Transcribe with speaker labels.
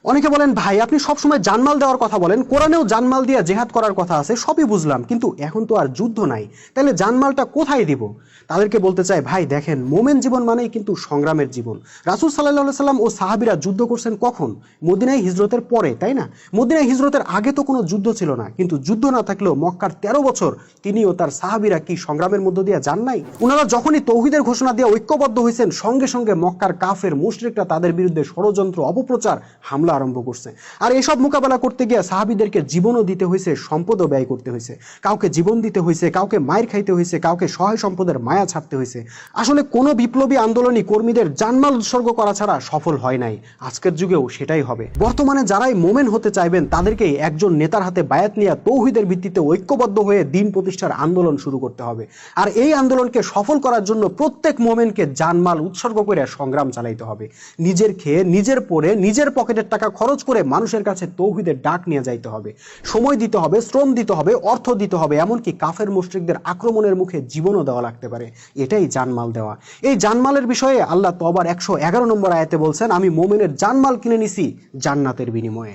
Speaker 1: অনেকে বলেন ভাই আপনি সবসময় জানমাল দেওয়ার কথা বলেন, কোরআনেও জানমাল দিয়ে জেহাদ করার কথা আছে, সবই বুঝলাম, কিন্তু এখন তো আর যুদ্ধ নাই, তাহলে জানমালটা কোথায় দিব? তাদেরকে বলতে চাই ভাই দেখেন, মোমেন জীবন মানেই কিন্তু সংগ্রামের জীবন। রাসূল সাল্লাল্লাহু সাল্লাম ও সাহাবীরা যুদ্ধ করছেন কখন? মদিনায় হিজরতের পরে, তাই না? মদিনায় হিজরতের আগে তো কোনো যুদ্ধ ছিল না, কিন্তু যুদ্ধ না থাকলেও মক্কার 13 বছর তিনি ও তার সাহাবীরা কি সংগ্রামের মধ্য দিয়ে যান নাই? ওনারা যখনই তৌহিদের ঘোষণা দিয়ে ঐক্যবদ্ধ হয়েছেন, সঙ্গে সঙ্গে মক্কার কাফের মুশরিকরা তাদের বিরুদ্ধে ষড়যন্ত্র, অপপ্রচার, হামলা আরম্ভ করছে। আর এসব মোকাবেলা করতে গিয়ে সাহাবীদেরকে জীবনও দিতে হয়েছে, সম্পদও ব্যয় করতে হয়েছে। কাউকে জীবন দিতে হয়েছে, কাউকে মায়ের খাইতে হয়েছে, কাউকে সহায় সম্পদের মায়া ছাড়তে হয়েছে। আসলে কোনো বিপ্লবী আন্দোলনই কর্মীদের জানমাল উৎসর্গ করা ছাড়া সফল হয় নাই। আজকের যুগেও সেটাই হবে। বর্তমানে যারাই মোমেন হতে চাইবেন তাদেরকেই একজন নেতার হাতে বায়াত নিয়ে তৌহিদের ভিত্তিতে ঐক্যবদ্ধ হয়ে দিন প্রতিষ্ঠার আন্দোলন শুরু করতে হবে। আর এই আন্দোলনকে সফল করার জন্য প্রত্যেক মোমেনকে জানমাল উৎসর্গ করে সংগ্রাম চালাইতে হবে। নিজের খেয়ে, নিজের পরে, নিজের পকেটের টাকা খরচ করে মানুষের কাছে তৌহিদের ডাক নিয়ে যাইতে হবে। সময় দিতে হবে, শ্রম দিতে হবে, অর্থ দিতে হবে, এমনকি কাফের মুশরিকদের আক্রমণের মুখে জীবনও দেওয়া লাগতে পারে। এটাই জানমাল দেওয়া। এই জানমালের বিষয়ে আল্লাহ তওবার 111 নম্বর আয়াতে বলছেন, আমি মোমেনের জানমাল কিনে নিছি জান্নাতের বিনিময়ে।